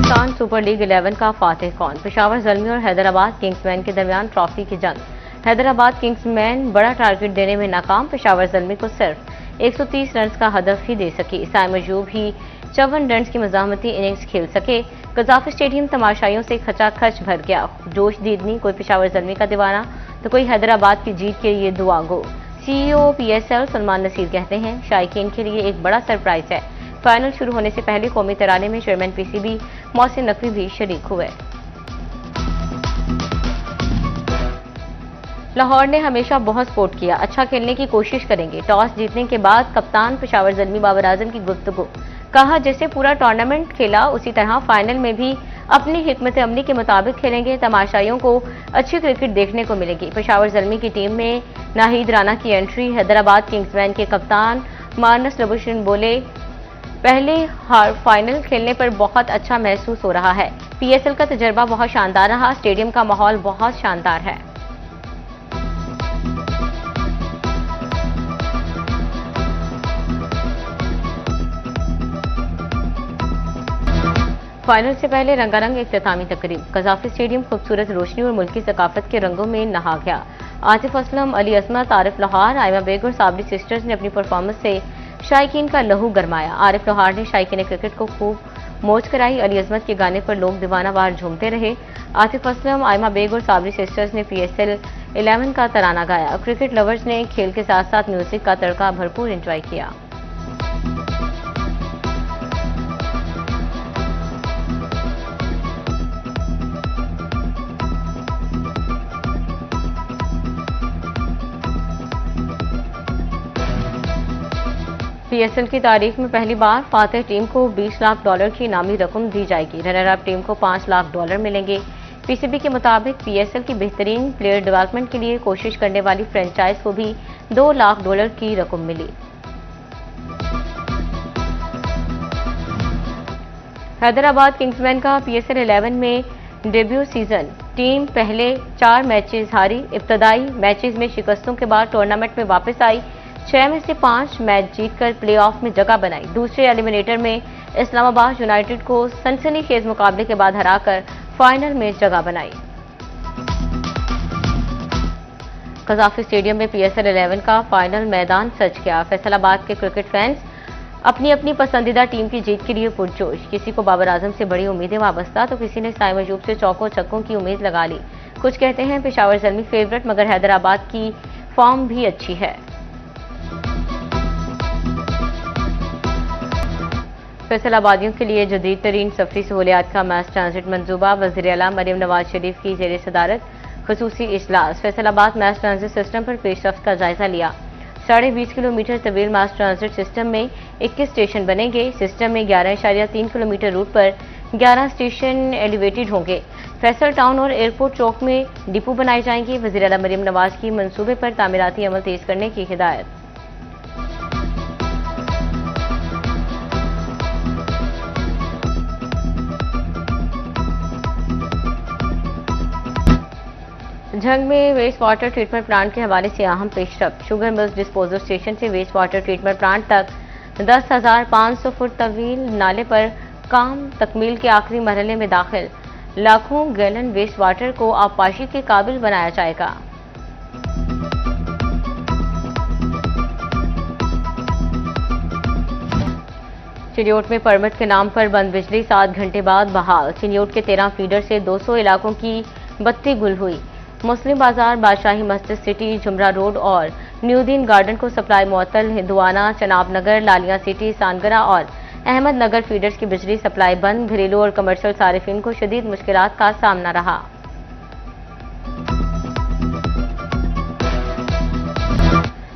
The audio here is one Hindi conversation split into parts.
पाकिस्तान सुपर लीग 11 का फातिह कौन? पेशावर ज़ल्मी और हैदराबाद किंग्समैन के दरमियान ट्रॉफी की जंग। हैदराबाद किंग्समैन बड़ा टारगेट देने में नाकाम। पेशावर ज़ल्मी को सिर्फ 130 रन का हदफ ही दे सकी। साइम अयूब ही 54 रन की मज़ाहमती इनिंग्स खेल सके। कज़ाफ़ी स्टेडियम तमाशाइयों से खचाखच भर गया। जोश दीदनी, कोई पेशावर ज़ल्मी का दीवाना तो कोई हैदराबाद की जीत के लिए दुआ गो। CEO PSL सलमान नसीर कहते हैं, शायकीन के लिए एक बड़ा सरप्राइज है। फाइनल शुरू होने से पहले कौमी तराने में चेयरमैन PCB मोहसिन नकवी भी शरीक हुए। लाहौर ने हमेशा बहुत सपोर्ट किया, अच्छा खेलने की कोशिश करेंगे। टॉस जीतने के बाद कप्तान पेशावर ज़ल्मी बाबर आजम की गुफ्तगू। कहा, जैसे पूरा टूर्नामेंट खेला उसी तरह फाइनल में भी अपनी हिकमत अमली के मुताबिक खेलेंगे। तमाशाइयों को अच्छी क्रिकेट देखने को मिलेगी। पेशावर ज़ल्मी की टीम में नाहिद राना की एंट्री। हैदराबाद किंग्समैन के कप्तान मानस लबुशन बोले, पहले फाइनल खेलने पर बहुत अच्छा महसूस हो रहा है। PSL का तजर्बा बहुत शानदार रहा। स्टेडियम का माहौल बहुत शानदार है। फाइनल से पहले रंगारंग इख्तितामी तकरीब। कज़ाफ़ी स्टेडियम खूबसूरत रोशनी और मुल्की सकाफत के रंगों में नहा गया। आतिफ असलम, अली असमत, आरिफ लोहार, आयमा बेग और साबरी सिस्टर्स ने अपनी परफॉर्मेंस से शायकीन का लहू गरमाया। आरिफ लोहार ने शायकीन क्रिकेट को खूब मौज कराई। अली असमत के गाने पर लोग दीवाना वार झूमते रहे। आतिफ असलम, आयमा बेग और साबरी सिस्टर्स ने PSL 11 का तराना गाया। क्रिकेट लवर्स ने खेल के साथ साथ म्यूजिक का तड़का भरपूर एंजॉय किया। PSL की तारीख में पहली बार फातिह टीम को $20 लाख की इनामी रकम दी जाएगी। रनर अप टीम को $5 लाख मिलेंगे। PCB के मुताबिक PSL की बेहतरीन प्लेयर डेवलपमेंट के लिए कोशिश करने वाली फ्रेंचाइज को भी $2 लाख की रकम मिली। हैदराबाद किंग्समैन का PSL 11 में डेब्यू सीजन। टीम पहले 4 मैचेस हारी। इब्तदाई मैचेस में शिकस्तों के बाद टूर्नामेंट में वापस आई। 6 में से 5 मैच जीतकर प्लेऑफ में जगह बनाई। दूसरे एलिमिनेटर में इस्लामाबाद यूनाइटेड को सनसनीखेज मुकाबले के बाद हराकर फाइनल में जगह बनाई। कज़ाफ़ी स्टेडियम में PSL 11 का फाइनल मैदान सज गया। फैसलाबाद के क्रिकेट फैंस अपनी अपनी पसंदीदा टीम की जीत के लिए पुरजोश। किसी को बाबर आजम से बड़ी उम्मीदें वाबस्ता तो किसी ने साइम अयूब से चौकों छक्कों की उम्मीद लगा ली। कुछ कहते हैं पेशावर ज़ल्मी फेवरेट, मगर हैदराबाद की फॉर्म भी अच्छी है। फैसलाबादियों के लिए जदीद तरीन सफरी सहूलियात का मास ट्रांजिट मंसूबा। वज़ीर आला मरियम नवाज शरीफ की ज़ेर सदारत खुसूसी इजलास। फैसलाबाद मास ट्रांजिट सिस्टम पर पेशरफ्त का जायजा लिया। 20.5 किलोमीटर तवील मास ट्रांजिट सिस्टम में 21 स्टेशन बनेंगे। सिस्टम में 11.3 किलोमीटर रूट पर 11 स्टेशन एलिवेटेड होंगे। फैसल टाउन और एयरपोर्ट चौक में डिपो बनाए जाएंगे। वज़ीर आला मरियम नवाज की मंसूबे पर तामीराती अमल तेज करने की हिदायत। झंग में वेस्ट वाटर ट्रीटमेंट प्लांट के हवाले से अहम पेशरफ्त। शुगर मिल्स डिस्पोजल स्टेशन से वेस्ट वाटर ट्रीटमेंट प्लांट तक 10,500 फुट तवील नाले पर काम तकमील के आखिरी मरहले में दाखिल। लाखों गैलन वेस्ट वाटर को आबपाशी के काबिल बनाया जाएगा। चिन्योट में परमिट के नाम पर बंद बिजली 7 घंटे बाद बहाल। चिन्योट के 13 फीडर से 200 इलाकों की बत्ती गुल हुई। मुस्लिम बाजार, बादशाही मस्जिद सिटी, जुमरा रोड और न्यूदीन गार्डन को सप्लाई मुअत्तल। हिंदुआना, चनाब नगर, लालिया सिटी, सानगरा और अहमद नगर फीडर्स की बिजली सप्लाई बंद। घरेलू और कमर्शियल सारिफिन को शदीद मुश्किलात का सामना रहा।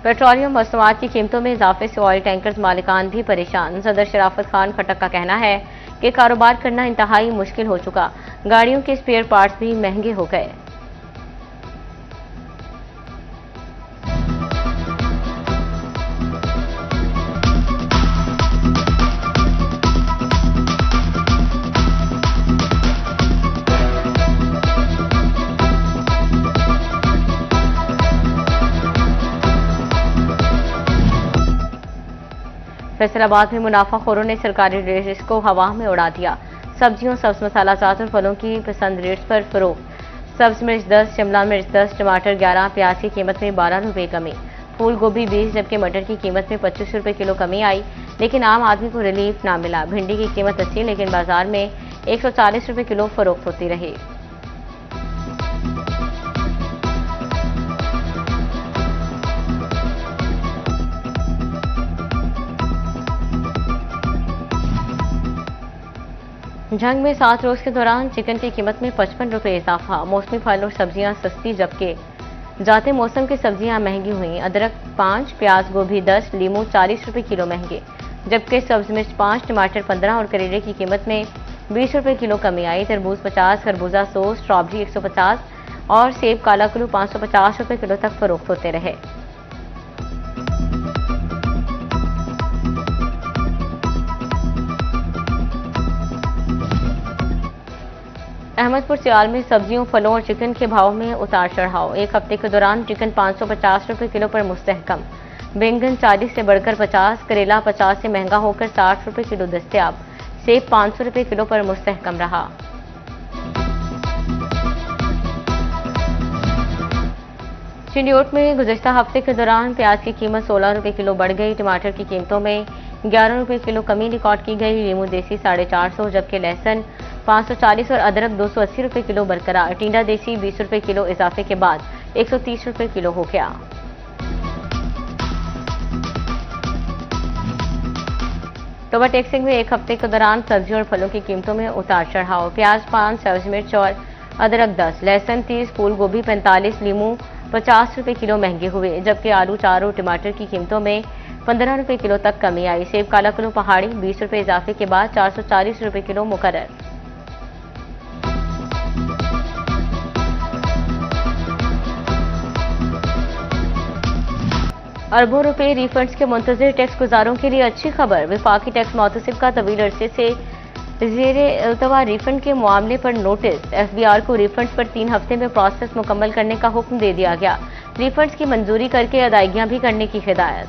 पेट्रोलियम मसनूआत की कीमतों में इजाफे से ऑयल टैंकर्स मालिकान भी परेशान। सदर शराफत खान खटक का कहना है कि कारोबार करना इंतहाई मुश्किल हो चुका। गाड़ियों के स्पेयर पार्ट्स भी महंगे हो गए। फैसलाबाद में मुनाफाखोरों ने सरकारी रिस्क को हवा में उड़ा दिया। सब्जियों, सब्ज मसाला जात और फलों की पसंद रेट्स पर फरोख्त। सब्ज मिर्च 10, शिमला मिर्च 10, टमाटर 11, प्याज की कीमत में 12 रुपये कमी। फूल गोभी 20, जबकि मटर की कीमत में 25 रुपये किलो कमी आई, लेकिन आम आदमी को रिलीफ ना मिला। भिंडी की कीमत 80, लेकिन बाजार में 140 रुपये किलो फरोख्त होती रही। जंग में 7 रोज के दौरान चिकन की कीमत में 55 रुपये इजाफा। मौसमी फल और सब्जियां सस्ती, जबकि जाते मौसम की सब्जियां महंगी हुई। अदरक 5, प्याज गोभी 10, लीमू 40 रुपये किलो महंगे, जबकि सब्ज मिर्च 5, टमाटर 15 और करेले की कीमत में 20 रुपये किलो कमी आई। तरबूज 50, खरबूजा 100, स्ट्रॉबेरी 150 और सेब काला किलो 550 रुपये किलो तक फरोख्त होते रहे। अहमदपुर सियाल में सब्जियों, फलों और चिकन के भाव में उतार चढ़ाव। एक हफ्ते के दौरान चिकन 550 रुपये किलो पर मुस्तहकम, बैंगन 40 से बढ़कर 50, करेला 50 से महंगा होकर 60 रुपये किलो दस्तयाब, सेब 500 रुपये किलो पर मुस्तहकम रहा। चिंडियोट में गुज़श्ता हफ्ते के दौरान प्याज की कीमत 16 रुपये किलो बढ़ गई। टमाटर की कीमतों में 11 रुपये किलो कमी रिकॉर्ड की गई। लीमू देसी 450, जबकि लहसुन 540 और अदरक 280 रुपये किलो बरकरार। टिंडा देसी 20 रुपये किलो इजाफे के बाद 130 रुपये किलो हो गया। टोबा टैक्सिंग में एक हफ्ते के दौरान सब्जियों और फलों की कीमतों में उतार चढ़ाव। प्याज 5, सब्ज मिर्च और अदरक 10, लहसुन 30, फूल गोभी 45, लीमू 50 रुपये किलो महंगे हुए, जबकि आलू 4 और टमाटर की कीमतों में 15 रुपये किलो तक कमी आई। सेब काला किलो पहाड़ी 20 रुपये इजाफे के बाद 440 रुपये किलो मुकर्रर। अरबों रुपए रिफंड्स के मुंतजिर टैक्स गुजारों के लिए अच्छी खबर। वफाकी टैक्स मुहतसिब का तवील अरसे से ज़ेरे इल्तवा रिफंड के मामले पर नोटिस। एफबीआर को रिफंड्स पर 3 हफ्ते में प्रोसेस मुकम्मल करने का हुक्म दे दिया गया। रिफंड्स की मंजूरी करके अदायगियां भी करने की हिदायत।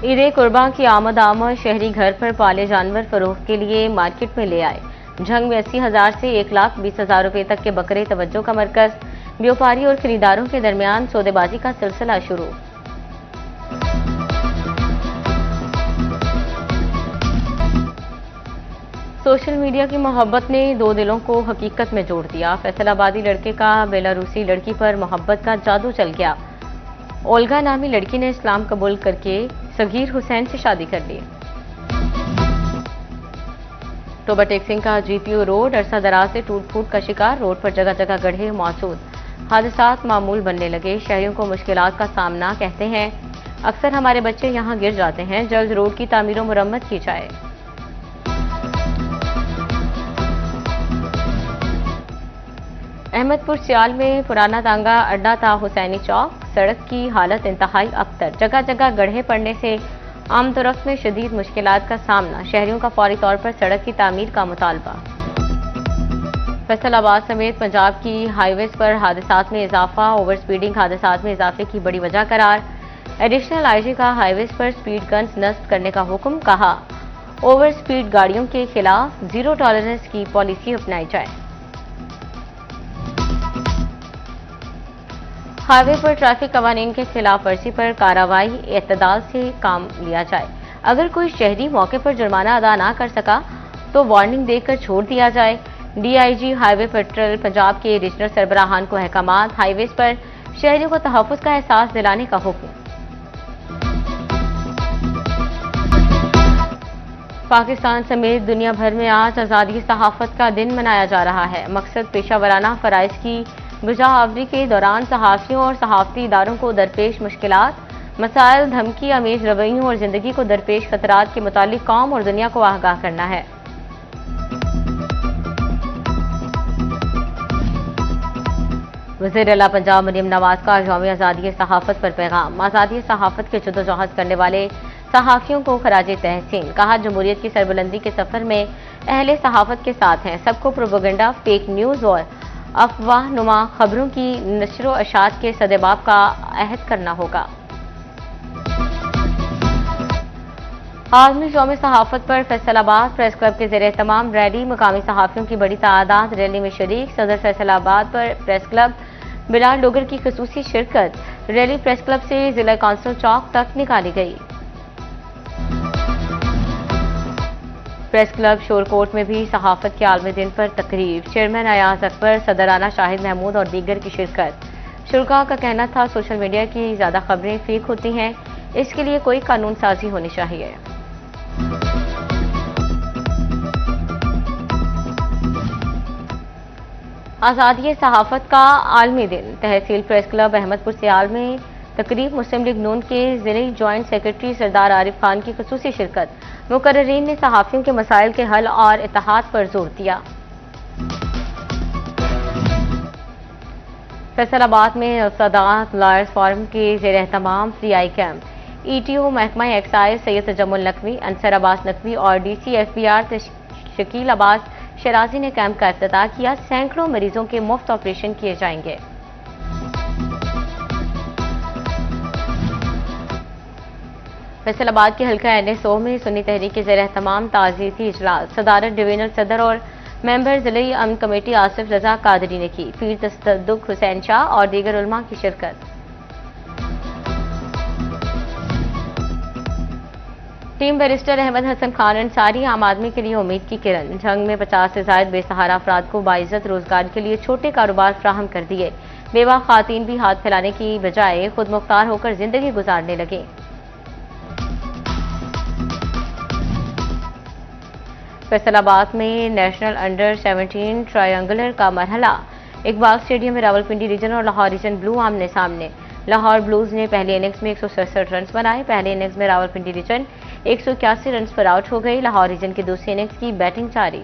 ईद कुर्बान की आमद शहरी घर पर पाले जानवर फरोख्त के लिए मार्केट में ले आए। झंग में 80,000 से 1,20,000 रुपए तक के बकरे तवज्जो का मरकज। व्यापारी और खरीदारों के दरमियान सौदेबाजी का सिलसिला शुरू। सोशल मीडिया की मोहब्बत ने 2 दिलों को हकीकत में जोड़ दिया। फैसलाबादी लड़के का बेलारूसी लड़की पर मोहब्बत का जादू चल गया। ओल्गा नामी लड़की ने इस्लाम कबूल करके सगीर हुसैन से शादी कर ली। टोबा टैक्सिंग का जीपीओ रोड अरसा दराज से टूट फूट का शिकार। रोड पर जगह जगह गड्ढे मौजूद, हादसात मामूल बनने लगे। शहरियों को मुश्किलात का सामना, कहते हैं अक्सर हमारे बच्चे यहां गिर जाते हैं। जल्द रोड की तामीर और मुरम्मत की जाए। अहमदपुर सियाल में पुराना तांगा अड्डा था हुसैनी चौक। सड़क की हालत इंतहाई अबतर, जगह जगह गड्ढे पड़ने से आम तौरफ में शदीद मुश्किलात का सामना। शहरियों का फौरी तौर पर सड़क की तामीर का मुतालबा। फैसलाबाद समेत पंजाब की हाईवेज पर हादसात में इजाफा। ओवर स्पीडिंग हादसात में इजाफे की बड़ी वजह करार। एडिशनल आईजी का हाईवेज पर स्पीड गन्स नस्ब करने का हुक्म। कहा ओवर स्पीड गाड़ियों के खिलाफ 0 टॉलरेंस की पॉलिसी अपनाई जाए। हाईवे पर ट्रैफिक कवानीन के खिलाफ वर्जी पर कार्रवाई, एतदाल से काम लिया जाए। अगर कोई शहरी मौके पर जुर्माना अदा ना कर सका तो वार्निंग देकर छोड़ दिया जाए। डीआईजी हाईवे पेट्रोल पंजाब के रीजनल सरबराहान को अहकामात। हाईवेज पर शहरियों को तहफ़्फ़ुज़ का एहसास दिलाने का हुक्म। पाकिस्तान समेत दुनिया भर में आज आज़ादी सहाफ़त का दिन मनाया जा रहा है। मकसद पेशावराना फ़राइज़ की बुझाआवरी के दौरान सहाफ़ियों और सहाफ़ती इदारों को दरपेश मुश्किलात, मसाइल, धमकी अमेज रवैयों और ज़िंदगी को दरपेश खतरात के मुतालिक कौम और दुनिया को आगाह करना है। वज़ीर आला पंजाब मरियम नवाज का यौम आज़ादी सहाफ़त पर पैगाम। आज़ादी सहाफ़त के जद्दोजहद करने वाले सहाफ़ियों को खराजे तहसीन। कहा जमहूरियत की सरबुलंदी के सफ़र में अहले सहाफ़त के साथ हैं। सबको प्रोपेगेंडा, फेक न्यूज़ और अफवाह नुमा खबरों की नशर व अशात के सदेबाब का अहद करना होगा। आलमी यौम सहाफत पर फैसलाबाद प्रेस क्लब के ज़ेरे तमाम रैली, मुकामी सहाफ़ियों की बड़ी तादाद रैली में शरीक। सदर फैसलाबाद पर प्रेस क्लब बिलाल डोगर की खुसूसी शिरकत। रैली प्रेस क्लब से जिला काउंसिल चौक तक निकाली गई। प्रेस क्लब शोरकोट में भी सहाफत के आलमी दिन पर तकरीब। चेयरमैन अयाज अकबर, सदर आला शाहिद महमूद और दीगर की शिरकत। शुरा का कहना था सोशल मीडिया की ज्यादा खबरें फेक होती हैं, इसके लिए कोई कानून साजी होनी चाहिए। आज़ादी सहाफत का आलमी दिन। तहसील प्रेस क्लब अहमदपुर सियाल में तकरीब। मुस्लिम लीग नून के जिले जॉइंट सेक्रेटरी सरदार आरिफ खान की खुसूसी शिरकत। मुकर्रीन ने सहाफियों के मसाइल के हल और इत्तेहाद पर जोर दिया। फैसलाबाद में सादात लॉयर्स फोरम के ज़ेरे एहतमाम फ्री आई कैंप। ETO महकमा एक्साइज सैयद तजम्मुल नकवी, अंसर अब्बास नकवी और DC FBR शकील अब्बास शराजी ने कैंप का इफ्तिताह किया। सैकड़ों मरीजों के मुफ्त ऑपरेशन किए जाएंगे। फैसलाबाद के हल्का NSO में सुन्नी तहरीक के ज़ेरे एहतमाम ताज़ीती इजलास। सदारत डिवीजनल सदर और मेंबर जिले अमन कमेटी आसिफ रजा कादरी ने की। पीर तसद्दुक हुसैन शाह और दीगर उलमा की शिरकत। टीम बैरिस्टर अहमद हसन खान अंसारी आम आदमी के लिए उम्मीद की किरण। जंग में 50 से ज्यादा बेसहारा अफराद को बाइज्जत रोजगार के लिए छोटे कारोबार फ्राहम कर दिए। बेवा खातून भी हाथ फैलाने की बजाय खुद मुख्तार होकर जिंदगी गुजारने लगे। फैसलाबाद में नेशनल अंडर 17 ट्रायंगुलर का मरहला। इकबाल स्टेडियम में रावलपिंडी रीजन और लाहौर रीजन ब्लू आमने सामने। लाहौर ब्लूज ने पहले इनिंग्स में 167 रन बनाए। पहले इनिंग्स में रावलपिंडी रीजन 181 रन पर आउट हो गई। लाहौर रीजन की दूसरी इनिंग्स की बैटिंग जारी।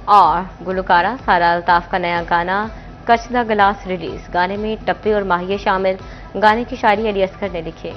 और गुलकारा सारा अल्ताफ का नया गाना कच द गिलास रिलीज। गाने में टप्पी और माहिया शामिल। गाने की शायरी अली असगर ने लिखी।